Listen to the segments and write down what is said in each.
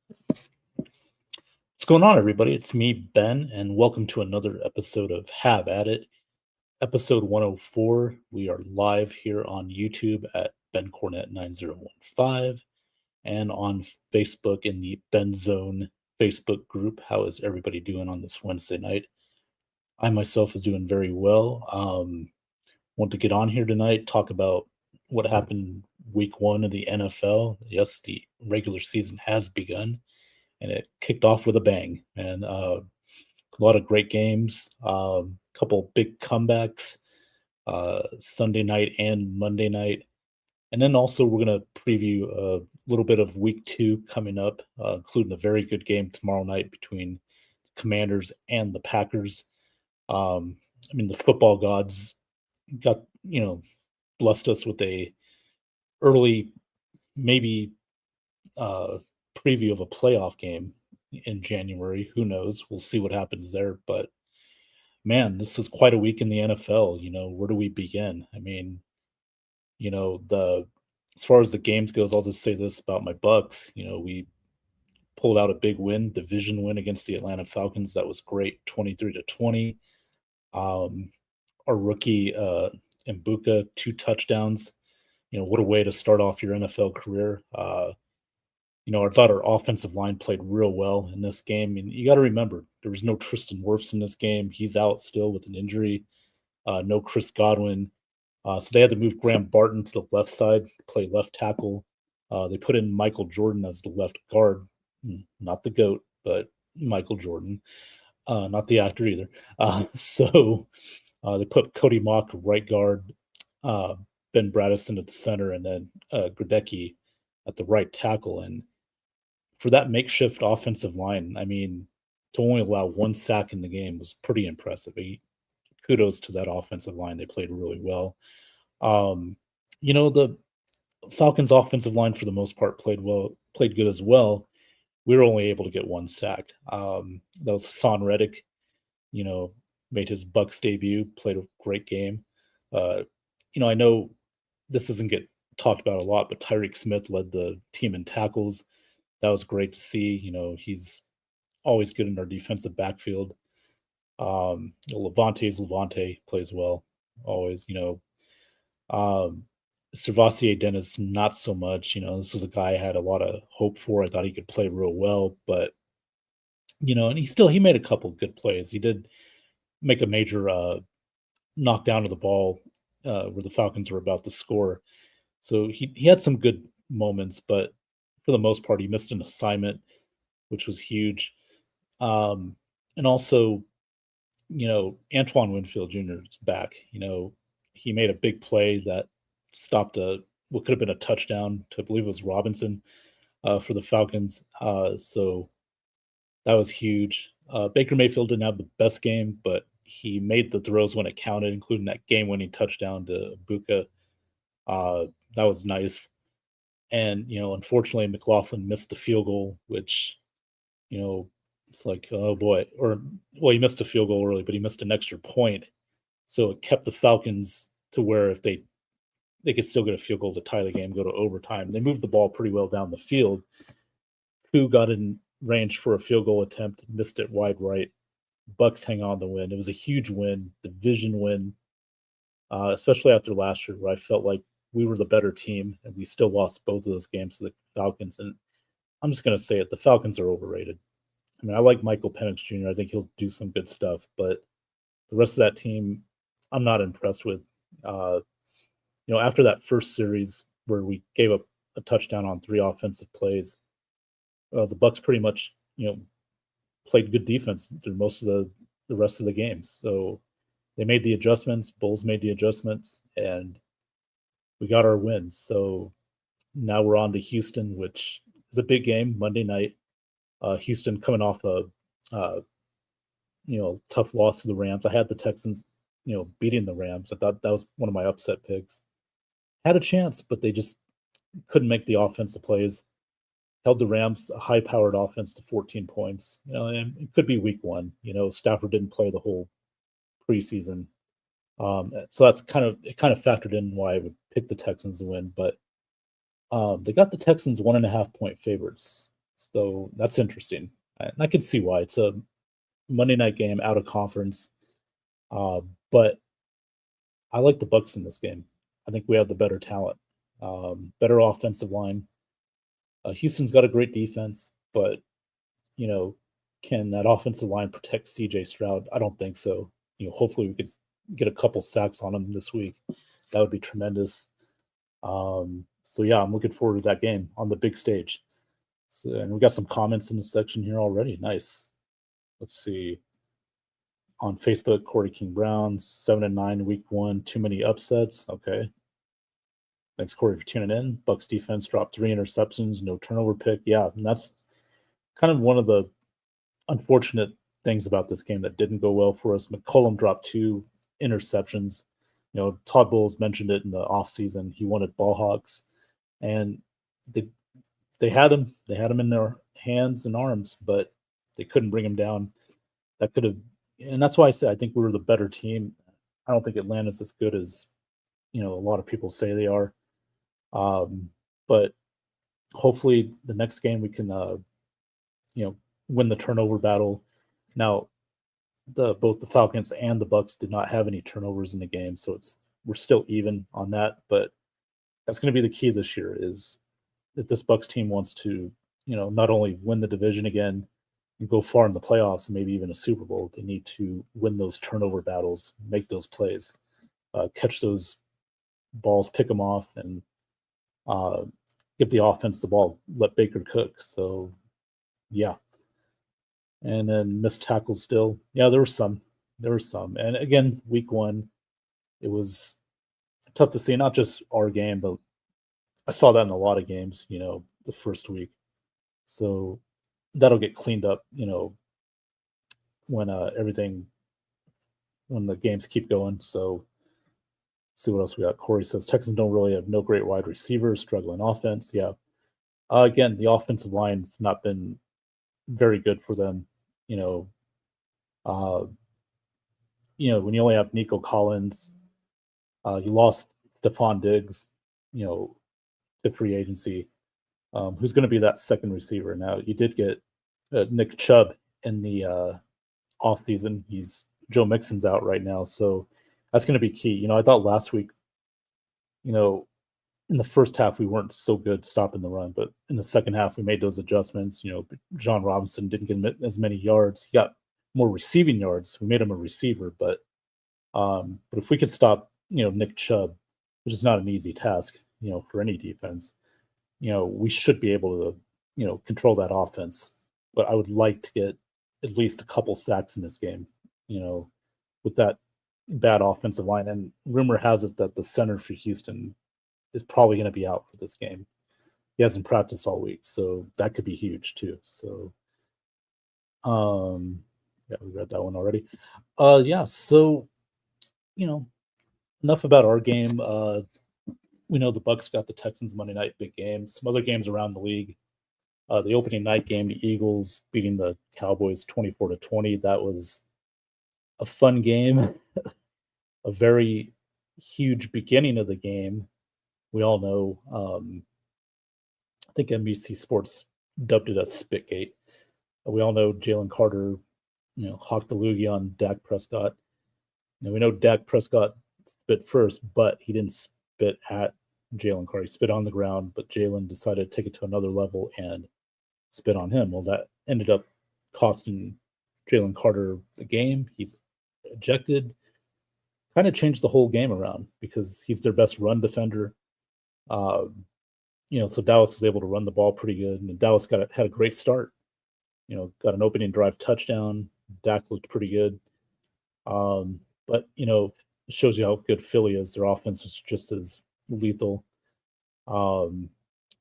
What's going on, everybody? It's me, Ben, and welcome to another episode of Have at It, episode 104. We are live here on YouTube at Ben Cornet 9015 and on Facebook in the Ben Zone Facebook group. How is everybody doing on this Wednesday night? I myself is doing very well. Want to get on here tonight, talk about what happened week one of the NFL. Yes, the regular season has begun and it kicked off with a bang. And a lot of great games, couple big comebacks, Sunday night and Monday night. And then also we're going to preview a little bit of week two coming up, including a very good game tomorrow night between the Commanders and the Packers. The football gods got, blessed us with a early, maybe uh, preview of a playoff game in January. Who knows? We'll see what happens there. But man, this is quite a week in the NFL. Where do we begin? The as far as the games goes, I'll just say this about my Bucks. We pulled out a big win, division win against the Atlanta Falcons. That was great, 23-20. Um, our rookie Mbuka, 2 touchdowns. What a way to start off your NFL career. I thought our offensive line played real well in this game. And you got to remember, there was no Tristan Wirfs in this game. He's out still with an injury. No Chris Godwin. So they had to move Graham Barton to the left side to play left tackle. They put in Michael Jordan as the left guard. Not the GOAT, but Michael Jordan. Not the actor either. They put Cody Mock right guard, Ben Bradison at the center, and then Gradecki at the right tackle. And for that makeshift offensive line, to only allow 1 sack in the game was pretty impressive. Kudos to that offensive line. They played really well. The Falcons offensive line for the most part played good as well. We were only able to get 1 sack. That was Hassan Reddick, made his Bucks debut, played a great game. I know this doesn't get talked about a lot, but Tyreek Smith led the team in tackles. That was great to see. He's always good in our defensive backfield. Levante plays well, always. Servassier Dennis, not so much. This is a guy I had a lot of hope for. I thought he could play real well, but and he made a couple good plays. He did make a major knockdown of the ball where the Falcons were about to score. So he had some good moments, but for the most part, he missed an assignment, which was huge. And also, Antoine Winfield Jr. is back. He made a big play that stopped what could have been a touchdown to, I believe it was Robinson, for the Falcons. So that was huge. Baker Mayfield didn't have the best game, but he made the throws when it counted, including that game-winning touchdown to Buka. That was nice. And, unfortunately, McLaughlin missed the field goal, which, it's like, oh boy. He missed a field goal early, but he missed an extra point. So it kept the Falcons to where if they could still get a field goal to tie the game, go to overtime. They moved the ball pretty well down the field. Who got in range for a field goal attempt, missed it wide right. Bucks hang on the win. It was a huge win, division win, especially after last year where I felt like we were the better team and we still lost both of those games to the Falcons. And I'm just going to say it, the Falcons are overrated. I like Michael Penix Jr. I think he'll do some good stuff, but the rest of that team, I'm not impressed with. After that first series where we gave up a touchdown on 3 offensive plays, the Bucks pretty much, played good defense through most of the rest of the games. So they made the adjustments. Bulls made the adjustments, and we got our win. So now we're on to Houston, which is a big game Monday night. Houston coming off a tough loss to the Rams. I had the Texans, beating the Rams. I thought that was one of my upset picks. Had a chance, but they just couldn't make the offensive plays. Held the Rams, a high-powered offense, to 14 points. And it could be week one. Stafford didn't play the whole preseason. So that's kind of factored in why I would pick the Texans to win. But they got the Texans 1.5 point favorites So that's interesting. And I can see why. It's a Monday night game out of conference. Uh, but I like the Bucks in this game. I think we have the better talent, better offensive line. Houston's got a great defense, but you know, can that offensive line protect CJ Stroud? I don't think so. Hopefully we could get a couple sacks on him this week. That would be tremendous. So yeah, I'm looking forward to that game on the big stage. So, and we got some comments in the section here already. Nice. Let's see. On Facebook, Corey King Brown, 7-9 week one, too many upsets. Okay. Thanks, Corey, for tuning in. Bucks defense dropped 3 interceptions, no turnover pick. Yeah, and that's kind of one of the unfortunate things about this game that didn't go well for us. McCollum dropped 2 interceptions. Todd Bowles mentioned it in the offseason. He wanted ball hawks, and they had him. They had him in their hands and arms, but they couldn't bring him down. That could have, and that's why I say I think we were the better team. I don't think Atlanta's as good as a lot of people say they are. But hopefully the next game we can win the turnover battle. Now, both the Falcons and the Bucks did not have any turnovers in the game, so we're still even on that. But that's going to be the key this year: is if this Bucks team wants to, not only win the division again and go far in the playoffs and maybe even a Super Bowl, they need to win those turnover battles, make those plays, catch those balls, pick them off, and give the offense the ball, let Baker cook. So, yeah. And then missed tackles still. Yeah, there were some. And again, week one, it was tough to see, not just our game, but I saw that in a lot of games, the first week. So that'll get cleaned up, when when the games keep going. So see what else we got. Corey says Texans don't really have no great wide receivers, struggling offense. Yeah. Again, the offensive line's not been very good for them. Uh, when you only have Nico Collins, you lost Stephon Diggs, to free agency. Who's going to be that second receiver? Now, you did get Nick Chubb in the offseason. Joe Mixon's out right now, so that's going to be key. I thought last week, in the first half we weren't so good stopping the run, but in the second half we made those adjustments. John Robinson didn't get as many yards. He got more receiving yards. We made him a receiver, but if we could stop, Nick Chubb, which is not an easy task, for any defense, we should be able to, control that offense. But I would like to get at least a couple sacks in this game, with that bad offensive line. And rumor has it that the center for Houston is probably going to be out for this game. He hasn't practiced all week, so that could be huge too. So, yeah, we read that one already. Yeah, so enough about our game. We know the Bucks got the Texans Monday night big game. Some other games around the league. The opening night game, the Eagles beating the Cowboys 24-20. That was a fun game. A very huge beginning of the game. We all know. I think NBC Sports dubbed it as Spitgate. We all know Jalen Carter, hawked the loogie on Dak Prescott. We know Dak Prescott spit first, but he didn't spit at Jalen Carter. He spit on the ground, but Jalen decided to take it to another level and spit on him. Well, that ended up costing Jalen Carter the game. He's ejected. Kind of changed the whole game around because he's their best run defender. So Dallas was able to run the ball pretty good, and Dallas had a great start. Got an opening drive touchdown. Dak looked pretty good. But it shows you how good Philly is. Their offense was just as lethal. And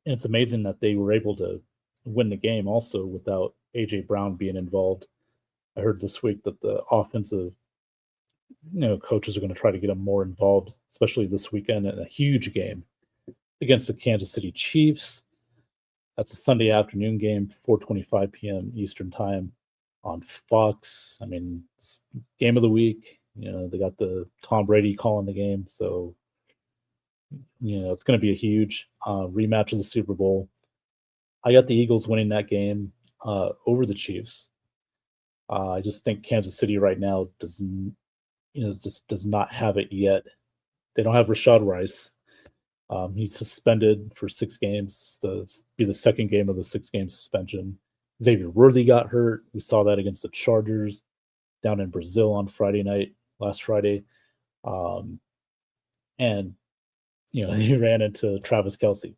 it's amazing that they were able to win the game also without AJ Brown being involved. I heard this week that the offensive coaches are going to try to get him more involved, especially this weekend in a huge game against the Kansas City Chiefs. That's a Sunday afternoon game, 4:25 p.m. Eastern time on Fox. I mean, game of the week. They got the Tom Brady calling the game, so it's going to be a huge rematch of the Super Bowl. I got the Eagles winning that game over the Chiefs. I just think Kansas City right now just does not have it yet. They don't have Rashad Rice. He's suspended for 6 games. To be the second game of the 6-game suspension. Xavier Worthy got hurt. We saw that against the Chargers down in Brazil on last Friday. And he ran into Travis Kelce.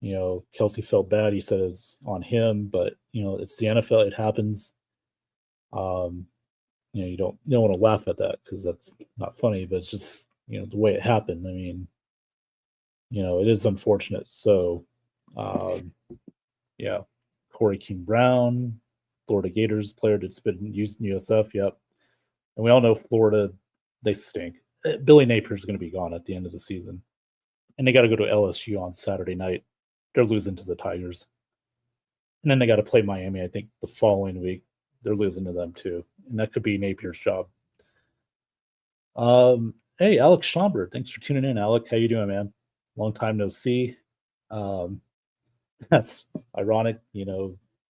Kelce felt bad. He said it's on him, but it's the NFL. It happens. You don't want to laugh at that because that's not funny, but it's just the way it happened. I mean, it is unfortunate. So, yeah, Corey King Brown, Florida Gators player that's been used in USF. Yep, and we all know Florida, they stink. Billy Napier's going to be gone at the end of the season, and they got to go to LSU on Saturday night. They're losing to the Tigers, and then they got to play Miami. I think the following week they're losing to them too, and that could be Napier's job. Hey, Alex Schomburg, thanks for tuning in, Alec. How you doing, man? Long time no see. That's ironic,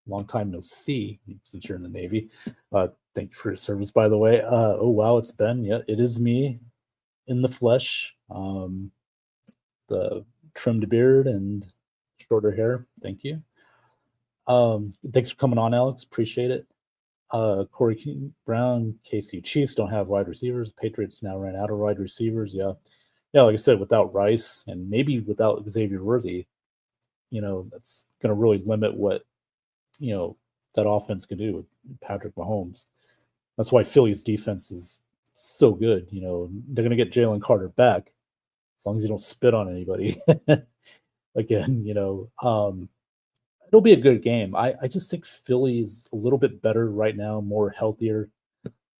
long time no see since you're in the Navy. Thank you for your service, by the way. Oh wow, it's Ben. Yeah, it is me in the flesh. The trimmed beard and shorter hair. Thank you. Thanks for coming on, Alex. Appreciate it. Corey King Brown, KC Chiefs don't have wide receivers. Patriots now ran out of wide receivers. Yeah, like I said, without Rice and maybe without Xavier Worthy, that's going to really limit what that offense can do with Patrick Mahomes. That's why Philly's defense is so good. They're going to get Jalen Carter back as long as you don't spit on anybody. Again, it'll be a good game. I just think Philly's a little bit better right now, more healthier.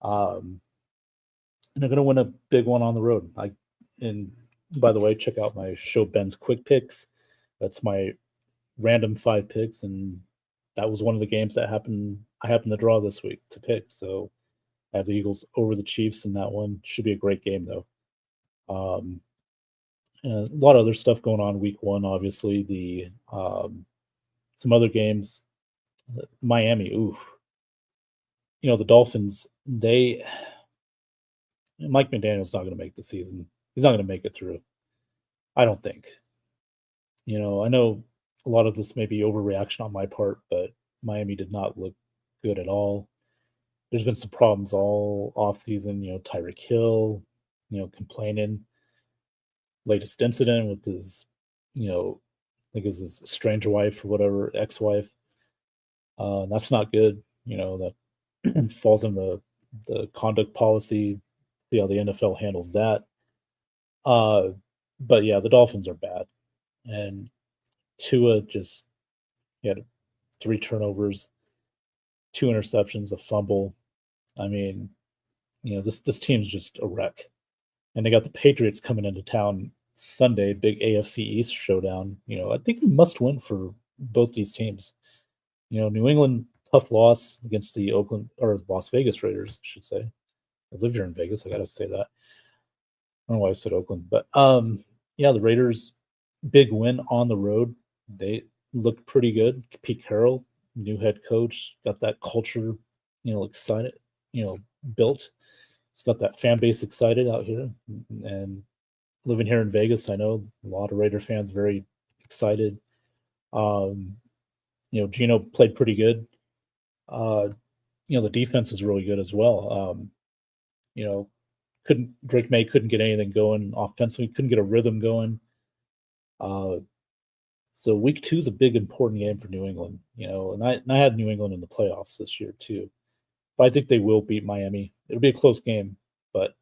And they're going to win a big one on the road. And by the way, check out my show, Ben's Quick Picks. That's my random 5 picks, and that was one of the games that I happened to draw this week to pick. So I have the Eagles over the Chiefs in that one. Should be a great game though. A lot of other stuff going on week 1. Obviously, the some other games. Miami, ooh. The Dolphins. Mike McDaniel's not going to make the season. He's not going to make it through. I don't think. I know a lot of this may be overreaction on my part, but Miami did not look good at all. There's been some problems all off season. Tyreek Hill, complaining. Latest incident with his, I think it's his strange wife or whatever, ex-wife. That's not good. That falls in the conduct policy. See how the NFL handles that. But yeah, the Dolphins are bad, and Tua he had 3 turnovers, 2 interceptions, a fumble. I mean, this team's just a wreck. And they got the Patriots coming into town Sunday, big AFC East showdown. I think must win for both these teams. New England, tough loss against the Oakland or Las Vegas Raiders, I should say. I live here in Vegas. I got to say that. I don't know why I said Oakland, but yeah, the Raiders, big win on the road. They looked pretty good. Pete Carroll, new head coach, got that culture, excited, built. It's got that fan base excited out here. And living here in Vegas, I know a lot of Raider fans very excited. Gino played pretty good. The defense is really good as well. Drake May couldn't get anything going offensively, couldn't get a rhythm going. So week 2 is a big important game for New England, and I had New England in the playoffs this year too. But I think they will beat Miami. It'll be a close game, but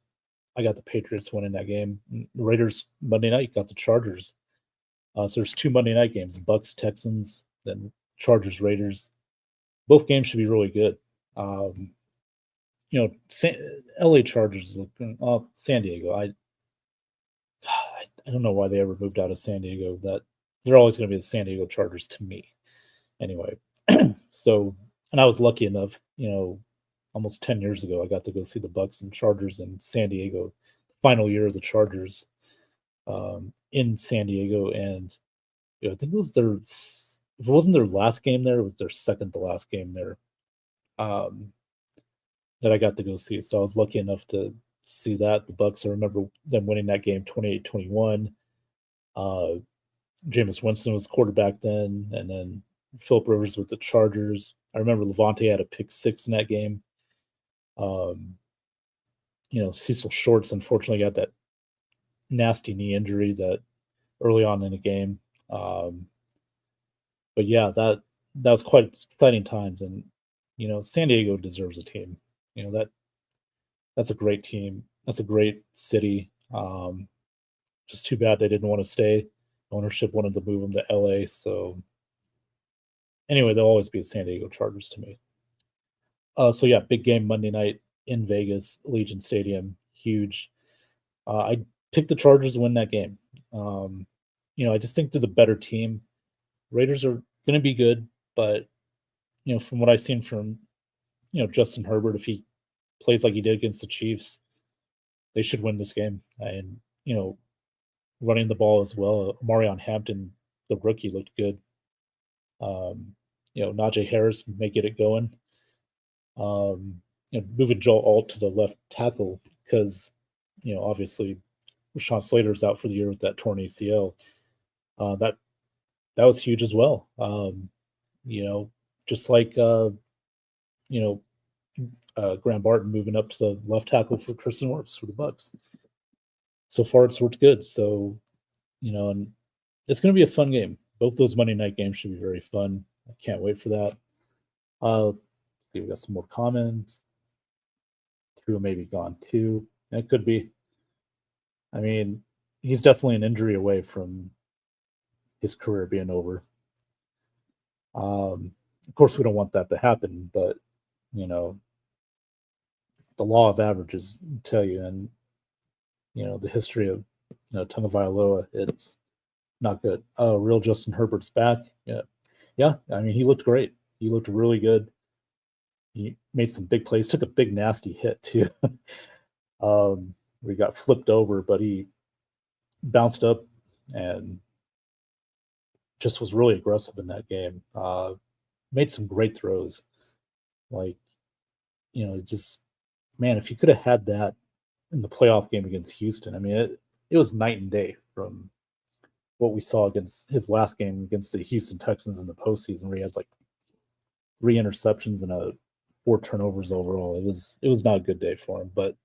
I got the Patriots winning that game. The Raiders Monday night got the Chargers. So there's 2 Monday night games: Bucks Texans, then Chargers Raiders. Both games should be really good. LA Chargers looking San Diego. I don't know why they ever moved out of San Diego. That they're always going to be the San Diego Chargers to me. Anyway, so, and I was lucky enough, almost 10 years ago, I got to go see the Bucks and Chargers in San Diego, final year of the Chargers in San Diego. And I think it was their if it wasn't their last game there, it was their second to last game there. Um, that I got to go see. So I was lucky enough to see that. The Bucks, I remember them winning that game 28-21. Uh, Jameis Winston was quarterback then, and then Philip Rivers with the Chargers. I remember Levante had a pick six in that game. Um, Cecil Shorts unfortunately got that nasty knee injury that early on in the game. Um, but yeah, that was quite exciting times, and San Diego deserves a team. That's a great team. That's a great city. Just too bad they didn't want to stay. Ownership wanted to move them to LA. So anyway, they'll always be a San Diego Chargers to me. So yeah, big game Monday night in Vegas, Allegiant Stadium, huge. I picked the Chargers to win that game. I just think they're the better team. Raiders are going to be good, but from what I've seen from Justin Herbert, if he plays like he did against the Chiefs, they should win this game. And running the ball as well. Marion Hampton, the rookie, looked good. Najee Harris may get it going. Moving Joel Alt to the left tackle because, obviously Rashawn Slater's out for the year with that torn ACL. That was huge as well. Just like Graham Barton moving up to the left tackle for Tristan Wirfs for the Bucks. So far, it's worked good. So, and it's going to be a fun game. Both those Monday night games should be very fun. I can't wait for that. See, we got some more comments. Tua maybe gone too. It could be. I mean, he's definitely an injury away from his career being over. Of course, we don't want that to happen, but the law of averages tell you, and the history of Tagovailoa, it's not good. Real Justin Herbert's back. Yeah. I mean, he looked great. He looked really good. He made some big plays. Took a big nasty hit too. We got flipped over, but he bounced up and just was really aggressive in that game. Made some great throws. Like, just man, if you could have had that in the playoff game against Houston, I mean, it was night and day from what we saw against his last game against the Houston Texans in the postseason, where he had like 3 interceptions and 4 turnovers overall. It was not a good day for him, but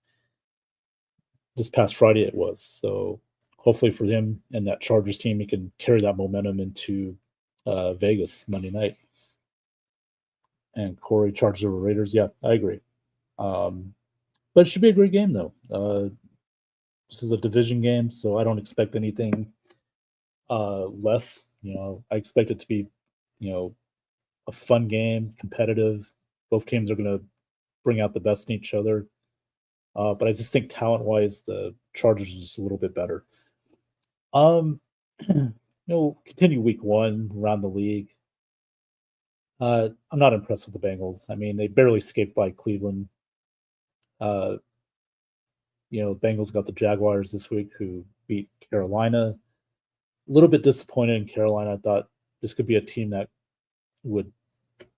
this past Friday it was. So hopefully for him and that Chargers team, he can carry that momentum into Vegas Monday night. And Corey, Chargers over Raiders. Yeah, I agree. But it should be a great game though. This is a division game, so I don't expect anything less. I expect it to be, a fun game, competitive. Both teams are going to bring out the best in each other. But I just think talent-wise, the Chargers is just a little bit better. Continue week 1 around the league. I'm not impressed with the Bengals. I mean, they barely escaped by Cleveland. Bengals got the Jaguars this week, who beat Carolina. A little bit disappointed in Carolina. I thought this could be a team that would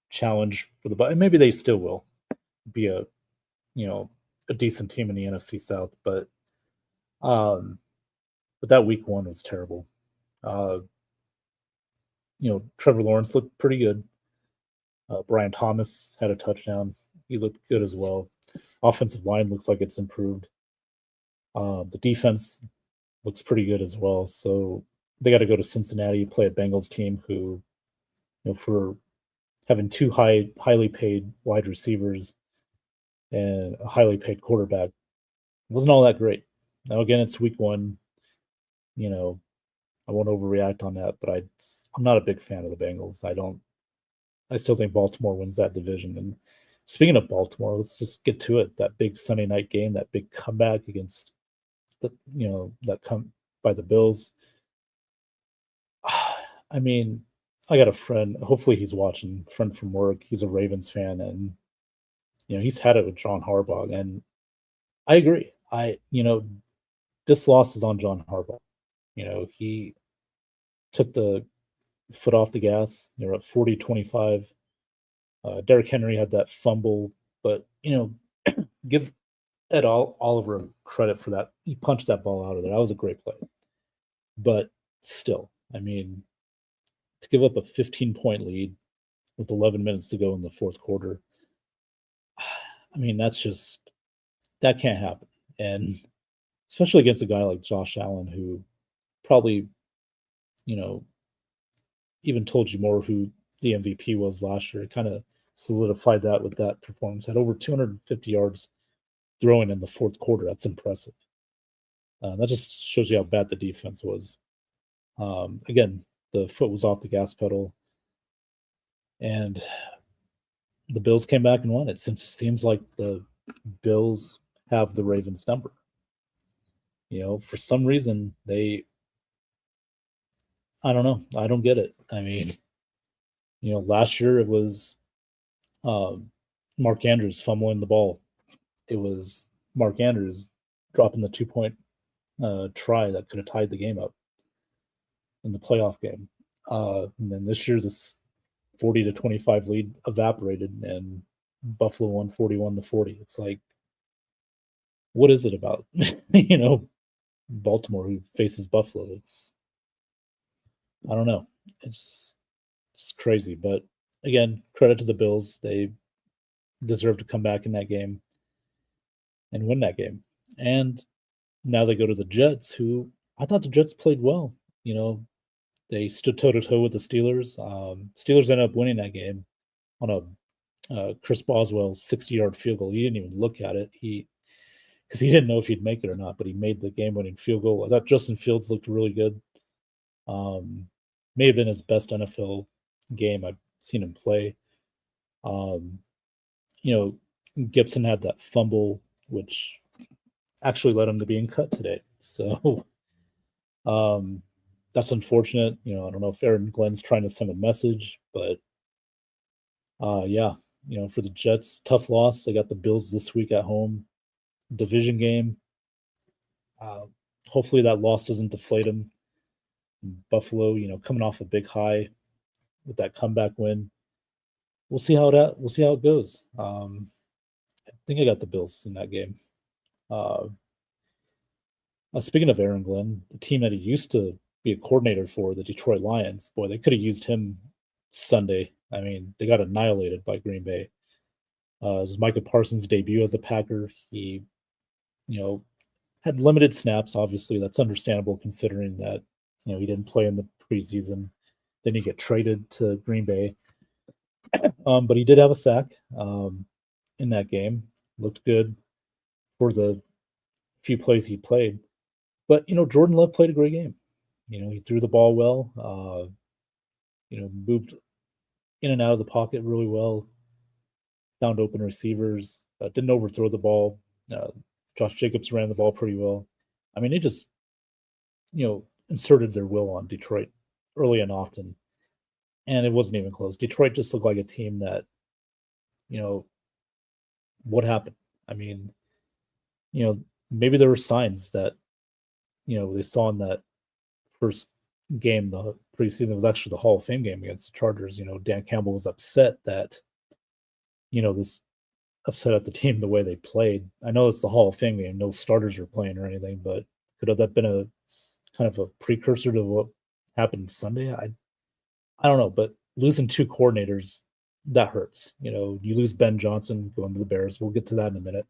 challenge for the, and maybe they still will be a decent team in the NFC South, but that week 1 was terrible. Trevor Lawrence looked pretty good. Brian Thomas had a touchdown. He looked good as well. Offensive line looks like it's improved. The defense looks pretty good as well. So they got to go to Cincinnati, play a Bengals team who, for having 2 highly paid wide receivers and a highly paid quarterback, wasn't all that great. Now again, it's week 1. I won't overreact on that, but I'm not a big fan of the Bengals. I still think Baltimore wins that division. And speaking of Baltimore, let's just get to it. That big Sunday night game, that big comeback against that come by the Bills. I mean, I got a friend, hopefully he's watching, a friend from work. He's a Ravens fan, and he's had it with John Harbaugh, and I agree. This loss is on John Harbaugh. He took the foot off the gas. They were up 40-25. Derrick Henry had that fumble, but give Ed Oliver credit for that. He punched that ball out of there. That was a great play. But still, I mean, to give up a 15-point lead with 11 minutes to go in the fourth quarter, I mean, that can't happen. And especially against a guy like Josh Allen, who probably, even told you more who the MVP was last year. It kind of solidified that with that performance. Had over 250 yards throwing in the fourth quarter. That's impressive. That just shows you how bad the defense was. Again, the foot was off the gas pedal, and the Bills came back and won. It seems like the Bills have the Ravens number. For some reason, I don't know. I don't get it. I mean, last year it was Mark Andrews fumbling the ball. It was Mark Andrews dropping the 2-point try that could have tied the game up in the playoff game. And then this year, this 40-25 lead evaporated, and Buffalo won 41-40. It's like, what is it about Baltimore who faces Buffalo? I don't know. It's crazy. But again, credit to the Bills. They deserve to come back in that game and win that game. And now they go to the Jets, who I thought the Jets played well. They stood toe-to-toe with the Steelers. Steelers ended up winning that game on a Chris Boswell 60-yard field goal. He didn't even look at it. Because he didn't know if he'd make it or not, but he made the game-winning field goal. I thought Justin Fields looked really good. May have been his best NFL game I've seen him play. Gibson had that fumble, which actually led him to being cut today. So that's unfortunate. I don't know if Aaron Glenn's trying to send a message, but for the Jets, tough loss. They got the Bills this week at home. Division game. Hopefully that loss doesn't deflate them. Buffalo, coming off a big high with that comeback win. We'll see how it goes. I think I got the Bills in that game. Speaking of Aaron Glenn, the team that he used to be a coordinator for, the Detroit Lions, boy, they could have used him Sunday. I mean, they got annihilated by Green Bay. It was Micah Parsons' debut as a Packer. He, had limited snaps. Obviously, that's understandable considering that he didn't play in the preseason. Then he get traded to Green Bay, but he did have a sack in that game. Looked good for the few plays he played. But Jordan Love played a great game. He threw the ball well. Moved in and out of the pocket really well. Found open receivers. Didn't overthrow the ball. Josh Jacobs ran the ball pretty well. I mean, they just, inserted their will on Detroit early and often. And it wasn't even close. Detroit just looked like a team that, what happened? I mean, maybe there were signs that, they saw in that first game, the preseason was actually the Hall of Fame game against the Chargers. Dan Campbell was upset that, this upset at the team the way they played. I know it's the Hall of Fame game, no starters are playing or anything, but could have that been a kind of a precursor to what happened Sunday? I don't know, but losing two coordinators, that hurts. You lose Ben Johnson going to the Bears. We'll get to that in a minute.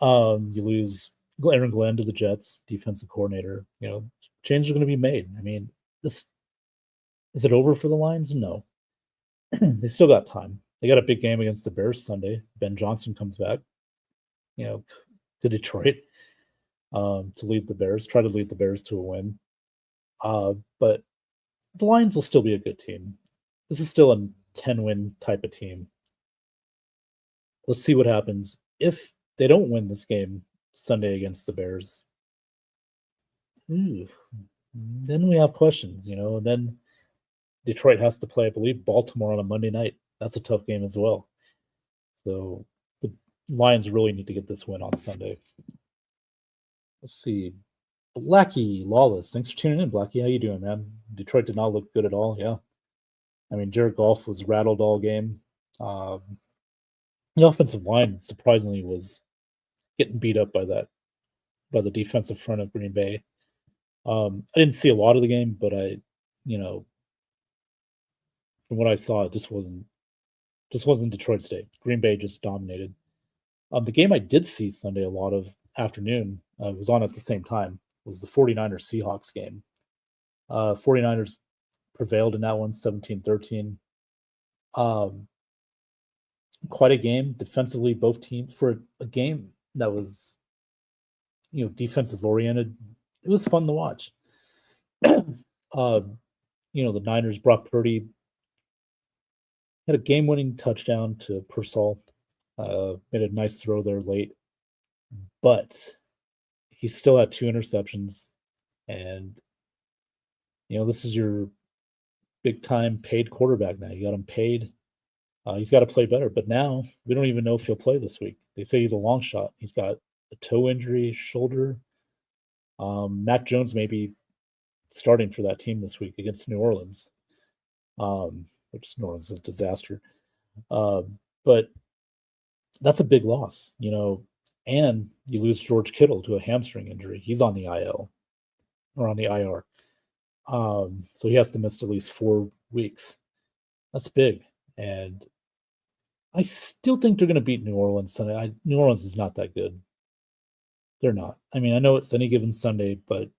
You lose Aaron Glenn to the Jets, defensive coordinator. Changes are going to be made. I mean, is it over for the Lions? No. They still got time. They got a big game against the Bears Sunday. Ben Johnson comes back, to Detroit to lead the Bears, try to lead the Bears to a win. But the Lions will still be a good team. This is still a 10-win type of team. Let's see what happens. If they don't win this game Sunday against the Bears, then we have questions, and then Detroit has to play, I believe, Baltimore on a Monday night. That's a tough game as well. So the Lions really need to get this win on Sunday. Let's see. Blackie Lawless. Thanks for tuning in, Blackie. How you doing, man? Detroit did not look good at all. Yeah. I mean, Jared Goff was rattled all game. Um, the offensive line surprisingly was getting beat up by the defensive front of Green Bay. I didn't see a lot of the game, but you know, from what I saw, it just wasn't Detroit's day. Green Bay just dominated. The game I did see Sunday a lot of afternoon was on at the same time was the 49ers Seahawks game. 49ers prevailed in that one 17-13. Um, quite a game defensively, both teams for a game that was defensive oriented. It was fun to watch. The Niners, Brock Purdy had a game-winning touchdown to Purcell. Made a nice throw there late, but he still had 2 interceptions, and this is your big-time paid quarterback now. You got him paid. He's got to play better, but now we don't even know if he'll play this week. They say he's a long shot. He's got a toe injury, shoulder. Mac Jones may be starting for that team this week against New Orleans, which New Orleans is a disaster. But that's a big loss, and you lose George Kittle to a hamstring injury. He's on the IL or on the IR. So he has to miss at least 4 weeks. That's big. And I still think they're going to beat New Orleans Sunday. New Orleans is not that good. They're not. I mean, I know it's any given Sunday, but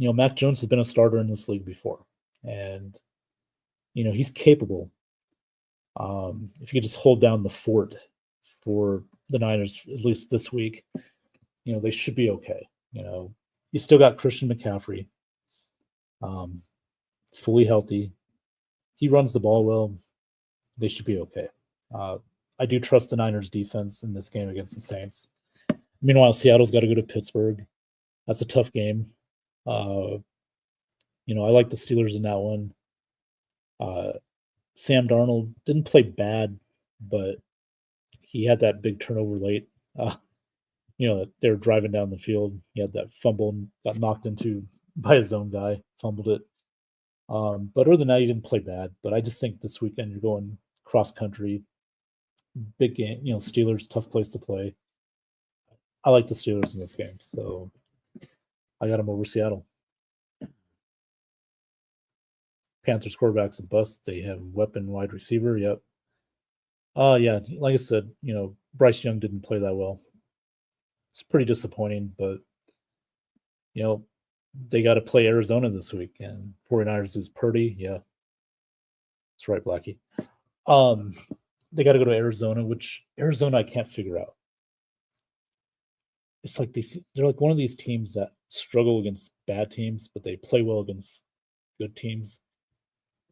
Mac Jones has been a starter in this league before, and he's capable. If you could just hold down the fort for the Niners at least this week, they should be okay. You still got Christian McCaffrey, fully healthy. He runs the ball well. They should be okay. I do trust the Niners defense in this game against the Saints. Meanwhile, Seattle's got to go to Pittsburgh. That's a tough game. I like the Steelers in that one. Sam Darnold didn't play bad, but he had that big turnover late. They were driving down the field. He had that fumble and got knocked into by his own guy, fumbled it. But other than that, he didn't play bad. But I just think this weekend you're going cross country, big game. Steelers, tough place to play. I like the Steelers in this game, so I got them over Seattle. Panthers quarterback's a bust. They have weapon wide receiver. Yep. Yeah, like I said, Bryce Young didn't play that well. It's pretty disappointing, but they got to play Arizona this week, and 49ers lose Purdy. Yeah, that's right, Blackie. They got to go to Arizona, which Arizona I can't figure out. It's like they're like one of these teams that struggle against bad teams, but they play well against good teams.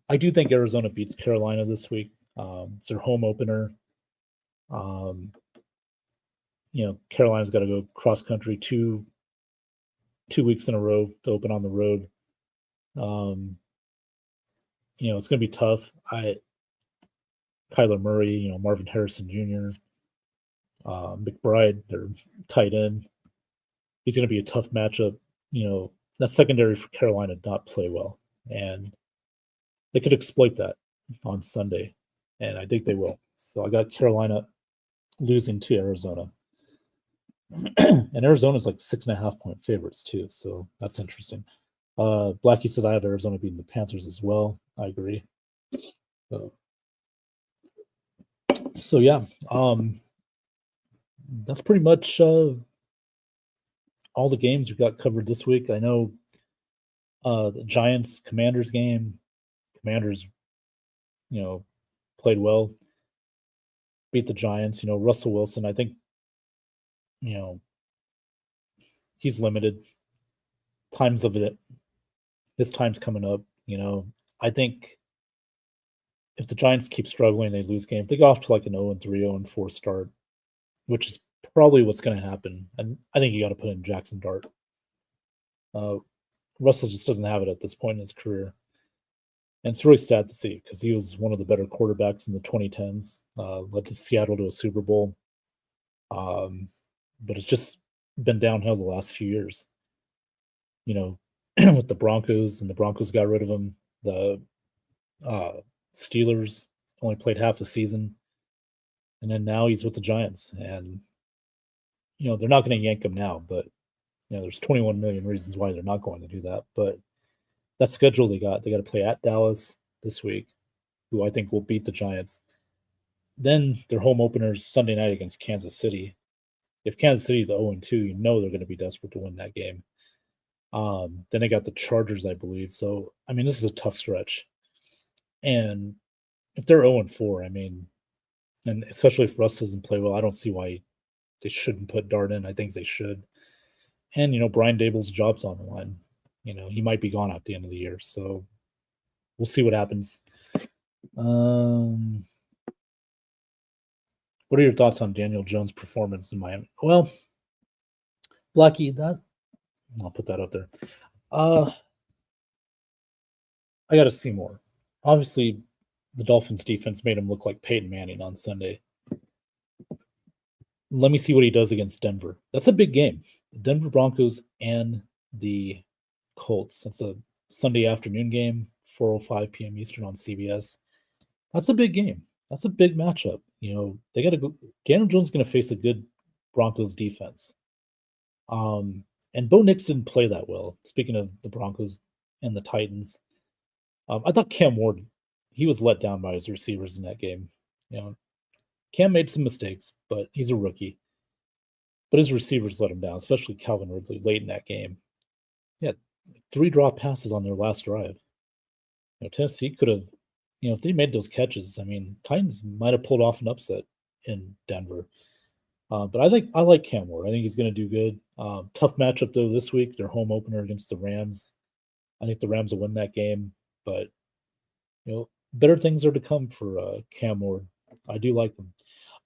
I do think Arizona beats Carolina this week. It's their home opener. Carolina's got to go cross country 2 weeks in a row to open on the road. It's going to be tough. Kyler Murray, Marvin Harrison Jr., McBride, their tight end. He's going to be a tough matchup. That secondary for Carolina did not play well, and they could exploit that on Sunday, and I think they will. So I got Carolina losing to Arizona. And Arizona's like 6.5 point favorites too, so that's interesting. Blackie says I have Arizona beating the Panthers as well. I agree. So yeah, that's pretty much all the games we got covered this week. I know the Giants Commanders game. Commanders, played well, beat the Giants. Russell Wilson, I think, he's limited. Times of it, his time's coming up. I think if the Giants keep struggling, they lose games. They go off to like an 0-3, 0-4 start, which is probably what's going to happen. And I think you got to put in Jackson Dart. Russell just doesn't have it at this point in his career. And it's really sad to see because he was one of the better quarterbacks in the 2010s, led to Seattle to a Super Bowl. But it's just been downhill the last few years. With the Broncos, and the Broncos got rid of him. The Steelers, only played half a season, and then now he's with the Giants. And they're not going to yank him now, but there's 21 million reasons why they're not going to do that. But that schedule they got to play at Dallas this week, who I think will beat the Giants. Then their home openers Sunday night against Kansas City. If Kansas City's 0-2, they're going to be desperate to win that game. Then they got the Chargers, I believe. So, this is a tough stretch. And if they're 0-4, and especially if Russ doesn't play well, I don't see why they shouldn't put Dart in. I think they should. And, Brian Dable's job's on the line. He might be gone at the end of the year. So we'll see what happens. What are your thoughts on Daniel Jones' performance in Miami? Well, Blackie, I'll put that up there. I got to see more. Obviously, the Dolphins defense made him look like Peyton Manning on Sunday. Let me see what he does against Denver. That's a big game. The Denver Broncos and the Colts. That's a Sunday afternoon game, 4:05 p.m. Eastern on CBS. That's a big game. That's a big matchup. They got to go. Daniel Jones is going to face a good Broncos defense. And Bo Nix didn't play that well. Speaking of the Broncos and the Titans, I thought Cam Ward, he was let down by his receivers in that game. Cam made some mistakes, but he's a rookie. But his receivers let him down, especially Calvin Ridley late in that game. Yeah, 3 drop passes on their last drive. Tennessee could have, if they made those catches, Titans might have pulled off an upset in Denver. But I like Cam Ward. I think he's going to do good. Tough matchup though this week. Their home opener against the Rams. I think the Rams will win that game. But better things are to come for Cam Ward. I do like him.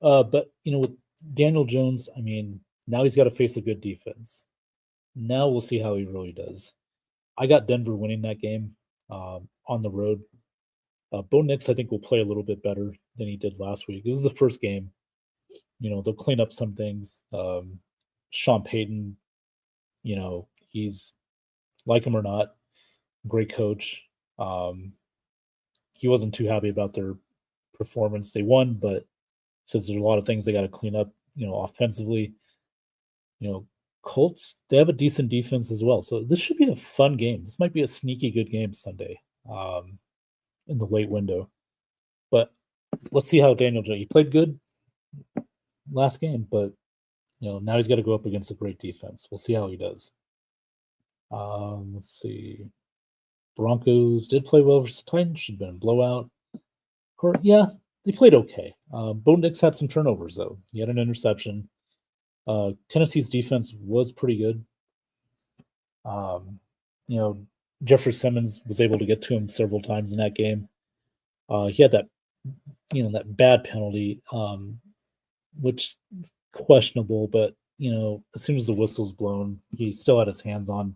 But with Daniel Jones, now he's got to face a good defense. Now we'll see how he really does. I got Denver winning that game on the road. Bo Nix, I think, will play a little bit better than he did last week. This is the first game. They'll clean up some things. Sean Payton, he's, like him or not, great coach. He wasn't too happy about their performance. They won, but says there's a lot of things they got to clean up, offensively. Colts, they have a decent defense as well. So this should be a fun game. This might be a sneaky good game Sunday in the late window. But let's see how Daniel Jones, he played good last game, but now he's got to go up against a great defense. We'll see how he does. Let's see. Broncos did play well versus Titans. Should have been a blowout. Yeah, they played okay. Bo Nix had some turnovers, though. He had an interception. Tennessee's defense was pretty good. Jeffrey Simmons was able to get to him several times in that game. He had that bad penalty, which is questionable, but as soon as the whistle's blown, he still had his hands on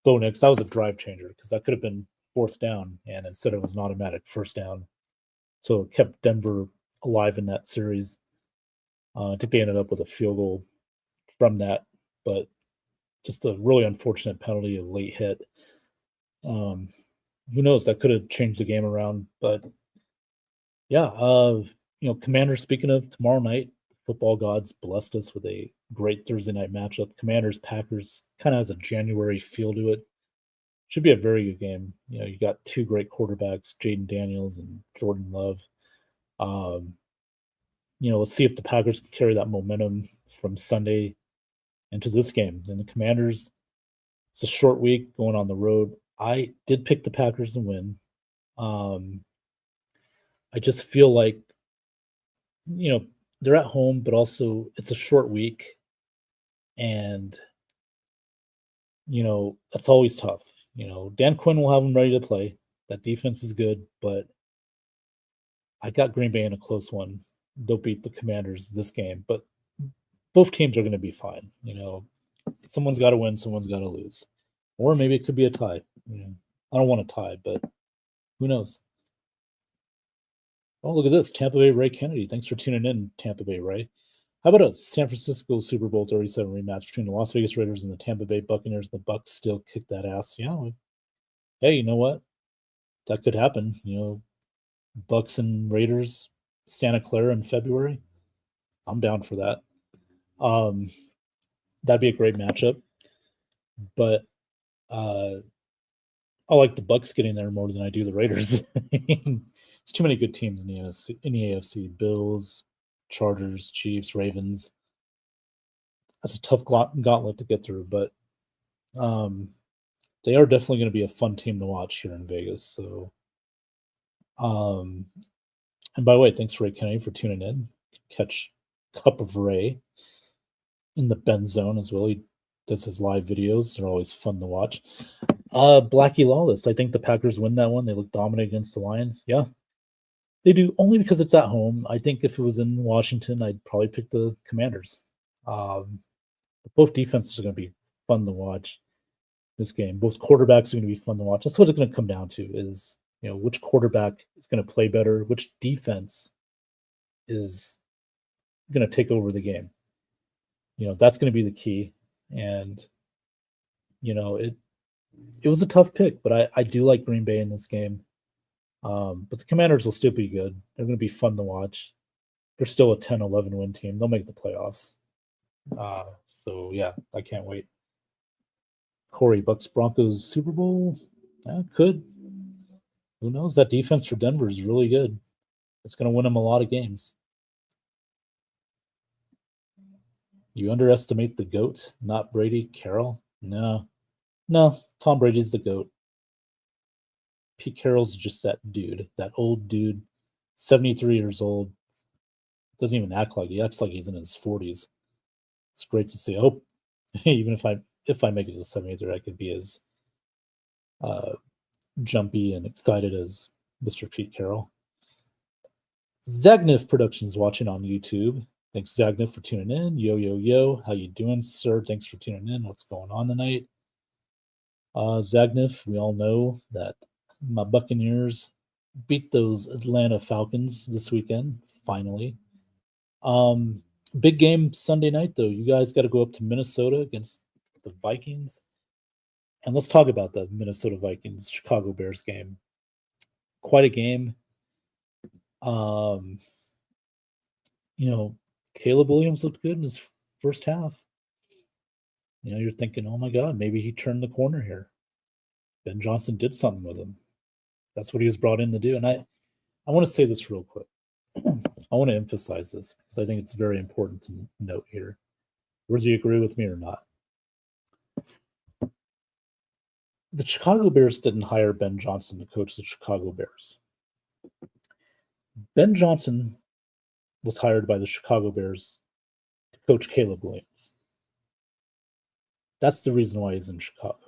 Bo Nix. That was a drive changer because that could have been 4th down, and instead it was an automatic 1st down. So it kept Denver alive in that series. I think they ended up with a field goal from that, but just a really unfortunate penalty, a late hit. Who knows? That could have changed the game around. But yeah, Commanders, speaking of tomorrow night, football gods blessed us with a great Thursday night matchup. Commanders, Packers kind of has a January feel to it. Should be a very good game. You got 2 great quarterbacks, Jaden Daniels and Jordan Love. Let's see if the Packers can carry that momentum from Sunday into this game. And the Commanders, it's a short week going on the road. I did pick the Packers to win. I just feel like, they're at home, but also it's a short week. And, that's always tough. Dan Quinn will have them ready to play. That defense is good, but I got Green Bay in a close one. They'll beat the Commanders this game, but both teams are going to be fine. Someone's got to win, someone's got to lose. Or maybe it could be a tie. I don't want a tie, but who knows? Oh, look at this. Tampa Bay Ray Kennedy. Thanks for tuning in, Tampa Bay Ray. How about a San Francisco Super Bowl 37 rematch between the Las Vegas Raiders and the Tampa Bay Buccaneers? The Bucs still kick that ass. Yeah. Hey, you know what? That could happen. Bucks and Raiders, Santa Clara in February. I'm down for that. That'd be a great matchup. But I like the Bucks getting there more than I do the Raiders. It's too many good teams in the AFC. Bills, Chargers, Chiefs, Ravens. That's a tough gauntlet to get through, but they are definitely going to be a fun team to watch here in Vegas. So, and by the way, thanks Ray Kennedy for tuning in. Catch Cup of Ray in the Ben Zone as well. He does his live videos. They're always fun to watch. Blackie Lawless. I think the Packers win that one. They look dominant against the Lions. Yeah, they do, only because it's at home. I think if it was in Washington, I'd probably pick the Commanders. Both defenses are going to be fun to watch this game. Both quarterbacks are going to be fun to watch. That's what it's going to come down to is, which quarterback is going to play better, which defense is going to take over the game. That's going to be the key. And, it was a tough pick, but I do like Green Bay in this game. But the Commanders will still be good. They're going to be fun to watch. They're still a 10-11 win team. They'll make the playoffs. So yeah, I can't wait. Corey, Bucks Broncos Super Bowl? Yeah, could. Who knows? That defense for Denver is really good. It's going to win them a lot of games. You underestimate the GOAT, not Brady, Carroll? No, Tom Brady's the GOAT. Pete Carroll's just that dude, that old dude, 73 years old. Doesn't even act like he acts like he's in his 40s. It's great to see. I hope even if I make it to 73, I could be as jumpy and excited as Mr. Pete Carroll. Zagnif Productions watching on YouTube. Thanks, Zagnif, for tuning in. Yo. How you doing, sir? Thanks for tuning in. What's going on tonight? Zagnif, we all know that my Buccaneers beat those Atlanta Falcons this weekend, finally. Big game Sunday night, though. You guys got to go up to Minnesota against the Vikings. And let's talk about the Minnesota Vikings Chicago Bears game. Quite a game. Caleb Williams looked good in his first half. You're thinking, oh my God, maybe he turned the corner here. Ben Johnson did something with him. That's what he was brought in to do. And I want to say this real quick. I want to emphasize this because I think it's very important to note here. Whether you agree with me or not. The Chicago Bears didn't hire Ben Johnson to coach the Chicago Bears. Ben Johnson was hired by the Chicago Bears to coach Caleb Williams. That's the reason why he's in Chicago.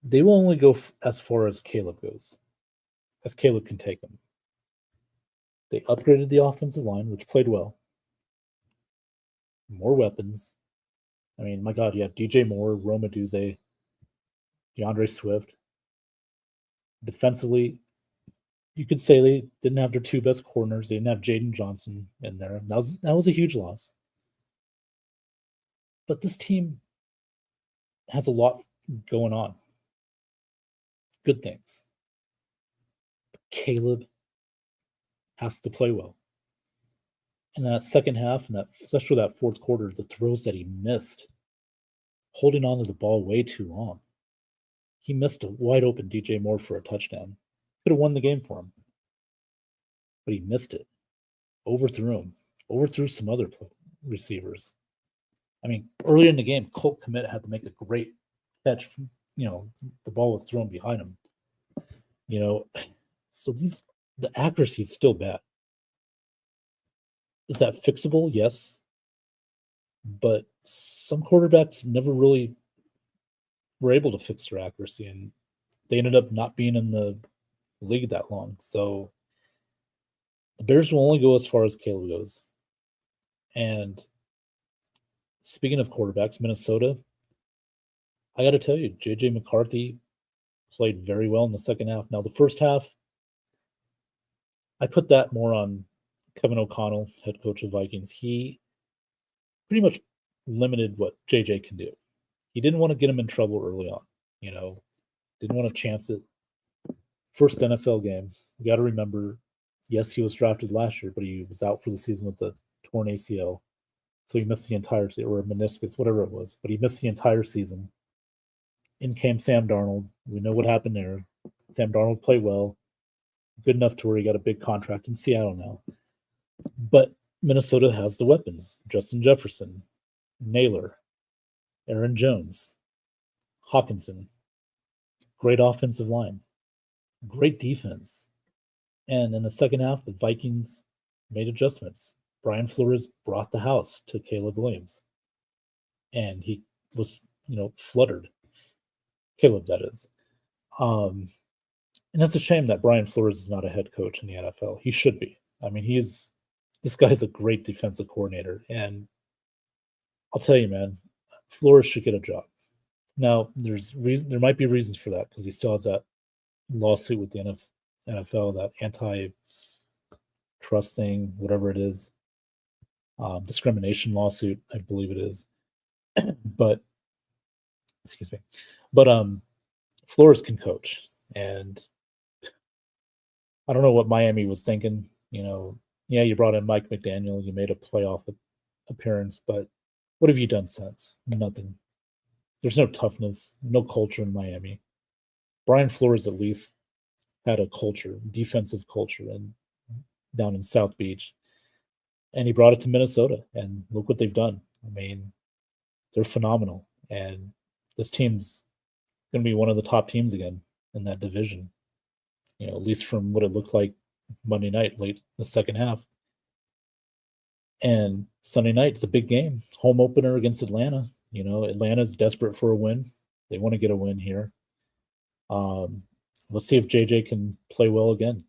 They will only go as far as Caleb goes, as Caleb can take them. They upgraded the offensive line, which played well. More weapons. I mean, my God, you have DJ Moore, Rome Odunze, DeAndre Swift. Defensively, you could say they didn't have their two best corners. They didn't have Jaden Johnson in there. That was a huge loss. But this team has a lot going on. Good things. But Caleb has to play well. In that second half, and especially that fourth quarter, the throws that he missed, holding on to the ball way too long. He missed a wide open DJ Moore for a touchdown. Could have won the game for him. But he missed it. Overthrew some other receivers. I mean, earlier in the game, Colt Kmet had to make a great catch. The ball was thrown behind him. So the accuracy is still bad. Is that fixable? Yes. But some quarterbacks never really were able to fix their accuracy, and they ended up not being in the league that long. So the Bears will only go as far as Caleb goes. And speaking of quarterbacks, Minnesota, I got to tell you, J.J. McCarthy played very well in the second half. Now, the first half, I put that more on Kevin O'Connell, head coach of Vikings. He pretty much limited what JJ can do. He didn't want to get him in trouble early on, didn't want to chance it first NFL game. You got to remember, yes, he was drafted last year, but he was out for the season with the torn ACL. So he missed the entire season, or meniscus, whatever it was. But he missed the entire season. In came Sam Darnold. We know what happened there. Sam Darnold played well, good enough to where he got a big contract in Seattle now. But Minnesota has the weapons. Justin Jefferson, Naylor, Aaron Jones, Hawkinson. Great offensive line. Great defense. And in the second half, the Vikings made adjustments. Brian Flores brought the house to Caleb Williams. And he was, fluttered. Caleb, that is. And that's a shame that Brian Flores is not a head coach in the NFL. He should be. I mean, this guy's a great defensive coordinator. And I'll tell you, man, Flores should get a job. Now, there might be reasons for that because he still has that lawsuit with the NFL, that antitrust thing, whatever it is, discrimination lawsuit, I believe it is. But, excuse me. But Flores can coach. And I don't know what Miami was thinking. Yeah, you brought in Mike McDaniel. You made a playoff appearance. But what have you done since? Nothing. There's no toughness, no culture in Miami. Brian Flores at least had a culture, defensive culture, and down in South Beach. And he brought it to Minnesota. And look what they've done. I mean, they're phenomenal. And this team's going to be one of the top teams again in that division. At least from what it looked like Monday night, late in the second half. And Sunday night, it's a big game. Home opener against Atlanta. Atlanta's desperate for a win. They want to get a win here. Let's see if JJ can play well again.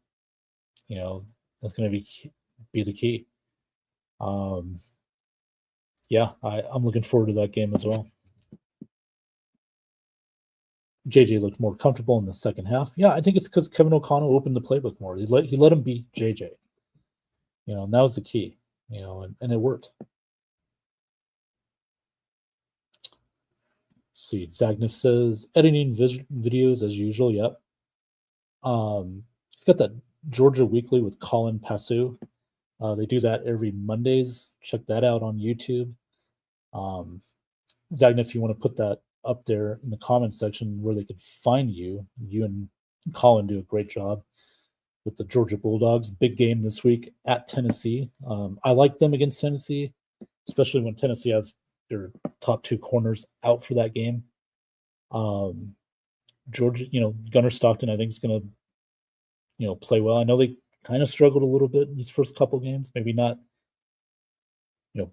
That's going to be the key. Yeah, I'm looking forward to that game as well. JJ looked more comfortable in the second half. Yeah, I think it's because Kevin O'Connell opened the playbook more. He let him beat JJ. And that was the key. And it worked. See, Zagnif says editing videos as usual. Yep. He's got that Georgia Weekly with Colin Passu. They do that every Mondays. Check that out on YouTube. Zagnif, if you want to put that up there in the comments section where they could find you and Colin do a great job with the Georgia Bulldogs. Big game this week at Tennessee. I like them against Tennessee, especially when Tennessee has their top two corners out for that game. Georgia, Gunnar Stockton, I think is going to, play well. I know they kind of struggled a little bit in these first couple games, maybe not,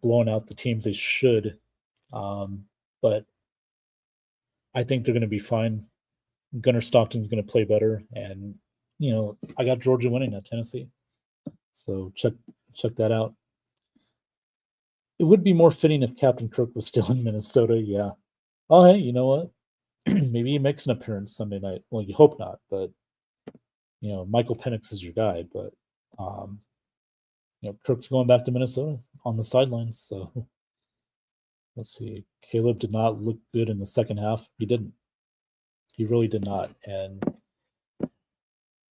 blowing out the teams they should. But I think they're going to be fine. Gunnar Stockton's going to play better. And, I got Georgia winning at Tennessee. So check that out. It would be more fitting if Captain Kirk was still in Minnesota. Yeah. Oh, hey, you know what? Maybe he makes an appearance Sunday night. Well, you hope not, but Michael Penix is your guy. But Kirk's going back to Minnesota on the sidelines. So let's see. Caleb did not look good in the second half. He didn't. He really did not. And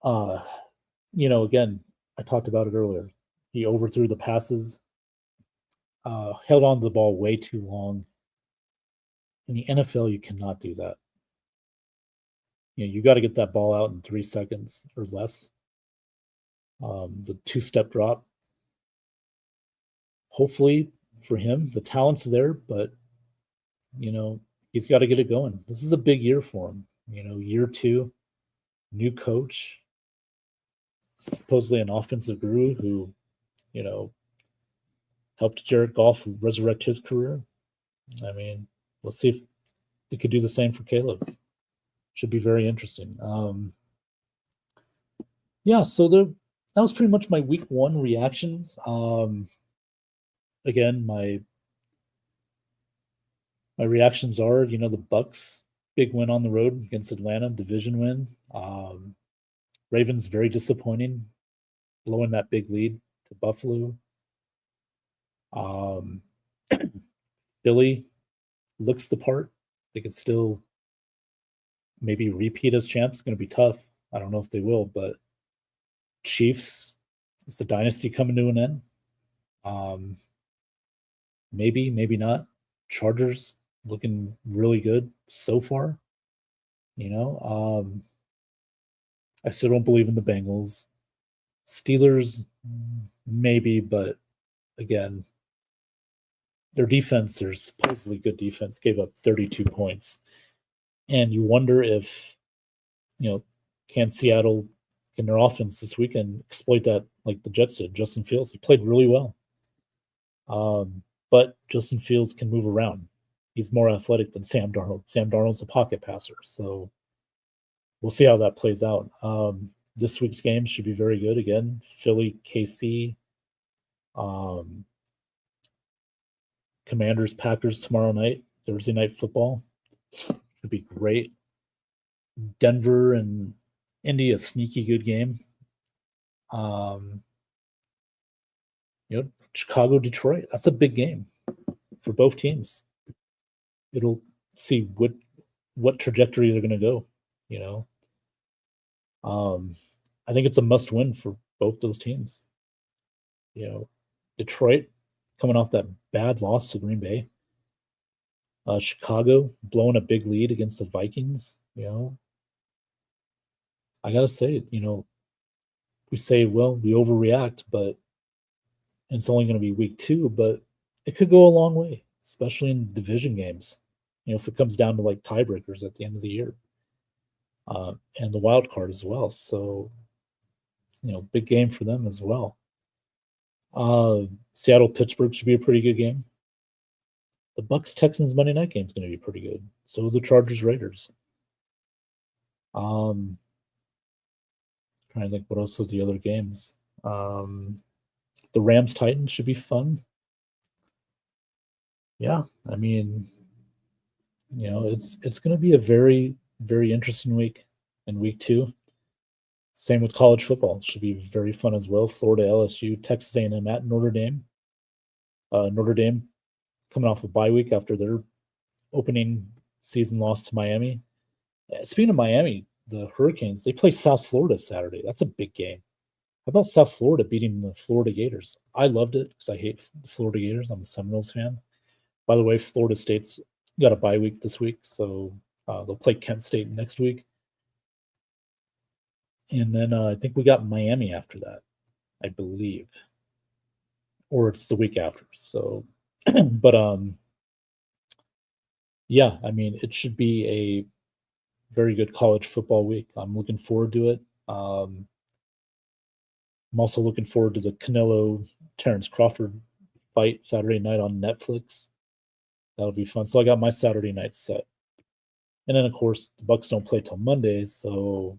again, I talked about it earlier. He overthrew the passes. Held on to the ball way too long. In the NFL, you cannot do that. You got to get that ball out in 3 seconds or less. The two-step drop. Hopefully for him, the talent's there, but he's got to get it going. This is a big year for him. Year 2, new coach, supposedly an offensive guru who, helped Jared Goff resurrect his career. I mean, let's see if it could do the same for Caleb. Should be very interesting. So that was pretty much my week 1 reactions. Again, my reactions are, the Bucks, big win on the road against Atlanta, division win. Ravens, very disappointing, blowing that big lead to Buffalo. Philly looks the part. They could still maybe repeat as champs. It's going to be tough. I don't know if they will, but Chiefs, is the dynasty coming to an end? Um, maybe, maybe not. Chargers looking really good so far. You know, I still don't believe in the Bengals. Steelers, maybe, but again, their defense, their supposedly good defense, gave up 32 points. And you wonder if, can Seattle, in their offense this weekend, exploit that like the Jets did? Justin Fields, he played really well. But Justin Fields can move around. He's more athletic than Sam Darnold. Sam Darnold's a pocket passer. So we'll see how that plays out. This week's game should be very good. Again, Philly, KC, Commanders, Packers tomorrow night, Thursday night football. Should be great. Denver and Indy, a sneaky good game. Chicago, Detroit, that's a big game for both teams. It'll see what trajectory they're going to go. I think it's a must win for both those teams. Detroit coming off that bad loss to Green Bay. Chicago blowing a big lead against the Vikings. I gotta say, we say, well, we overreact, but it's only going to be week 2, but it could go a long way, especially in division games. If it comes down to like tiebreakers at the end of the year, and the wild card as well. So, big game for them as well. Seattle Pittsburgh should be a pretty good game. The Bucks Texans Monday night game is going to be pretty good. So the Chargers Raiders. Trying to think what else are the other games. The Rams Titans should be fun. Yeah, I mean, it's going to be a very, very interesting week in week 2. Same with college football. It should be very fun as well. Florida, LSU, Texas A&M at Notre Dame. Notre Dame coming off a bye week after their opening season loss to Miami. Speaking of Miami, the Hurricanes, they play South Florida Saturday. That's a big game. How about South Florida beating the Florida Gators? I loved it because I hate the Florida Gators. I'm a Seminoles fan. By the way, Florida State's got a bye week this week, so they'll play Kent State next week. And then I think we got Miami after that, I believe. Or it's the week after. So, but yeah, I mean, it should be a very good college football week. I'm looking forward to it. I'm also looking forward to the Canelo Terrence Crawford fight Saturday night on Netflix. That'll be fun. So I got my Saturday night set. And then, of course, the Bucks don't play till Monday, so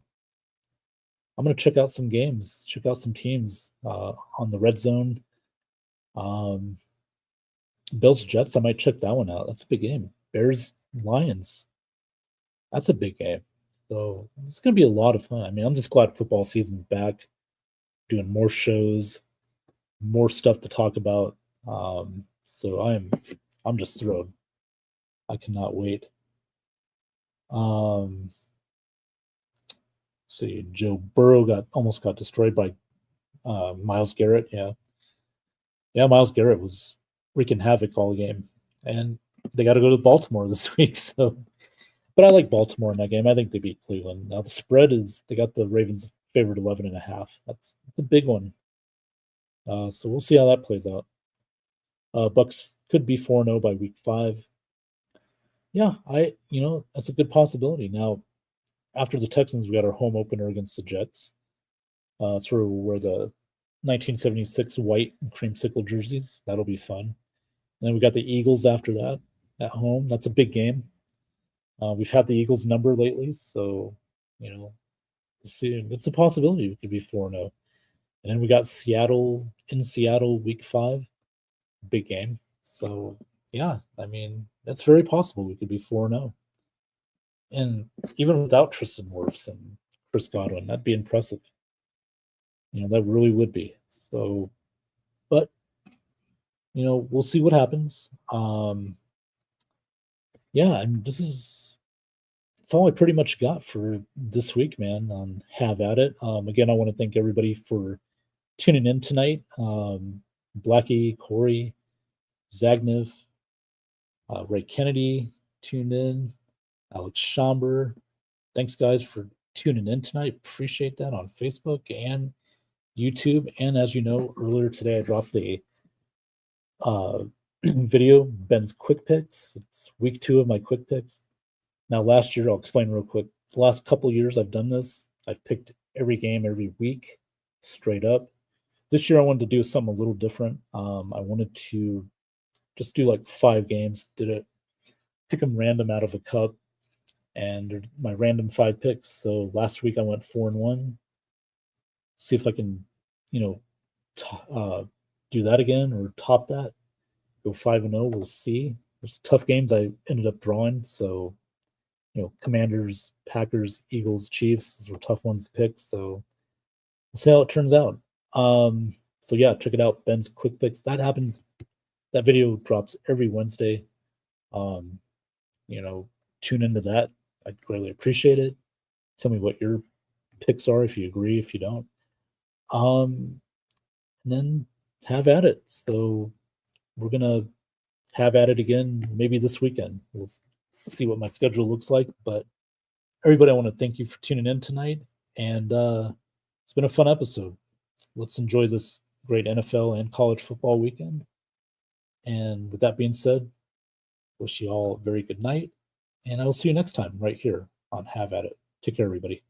I'm going to check out some games, check out some teams on the Red Zone. Bills Jets, I might check that one out. That's a big game. Bears Lions, that's a big game. So it's going to be a lot of fun. I mean, I'm just glad football season's back, doing more shows, more stuff to talk about. So I'm just thrilled. I cannot wait. See, Joe Burrow almost got destroyed by Myles Garrett. Yeah, Myles Garrett was wreaking havoc all game, and they got to go to Baltimore this week. So, but I like Baltimore in that game. I think they beat Cleveland. Now the spread is they got the Ravens favored 11.5. That's a big one. So we'll see how that plays out. Bucks could be 4-0 by week 5. Yeah, that's a good possibility. Now, after the Texans, we got our home opener against the Jets. Sort of wear the 1976 white and creamsicle jerseys. That'll be fun. And then we got the Eagles after that at home. That's a big game. We've had the Eagles number lately, so see, it's a possibility we could be 4-0. And then we got Seattle in Seattle week 5, big game. So yeah, I mean that's very possible we could be 4-0. And even without Tristan Wirfs and Chris Godwin, that'd be impressive. That really would be. So, but we'll see what happens. Yeah, I mean, this is that's all I pretty much got for this week, man, on Have At It. Again, I want to thank everybody for tuning in tonight. Blackie, Corey, Zagnev, Ray Kennedy tuned in, Alex Schomber. Thanks, guys, for tuning in tonight. Appreciate that on Facebook and YouTube. And as you know, earlier today I dropped a video, Ben's Quick Picks. It's week 2 of my Quick Picks. Now, last year, I'll explain real quick. The last couple years I've done this. I've picked every game every week, straight up. This year I wanted to do something a little different. I wanted to just do like 5 games. Did it, pick them random out of a cup, and my random 5 picks. So last week I went 4-1. See if I can, you know, do that again or top that. Go 5-0. We'll see. There's tough games I ended up drawing. So, you know, Commanders, Packers, Eagles, Chiefs, those were tough ones to pick. So we'll see how it turns out. So yeah, check it out. Ben's Quick Picks. That happens. That video drops every Wednesday. You know, tune into that. I'd greatly appreciate it. Tell me what your picks are, if you agree, if you don't. And then have at it. So we're gonna have at it again maybe this weekend. We'll see what my schedule looks like. But everybody, I want to thank you for tuning in tonight. And it's been a fun episode. Let's enjoy this great NFL and college football weekend. And with that being said, wish you all a very good night. And I will see you next time right here on Have At It. Take care, everybody.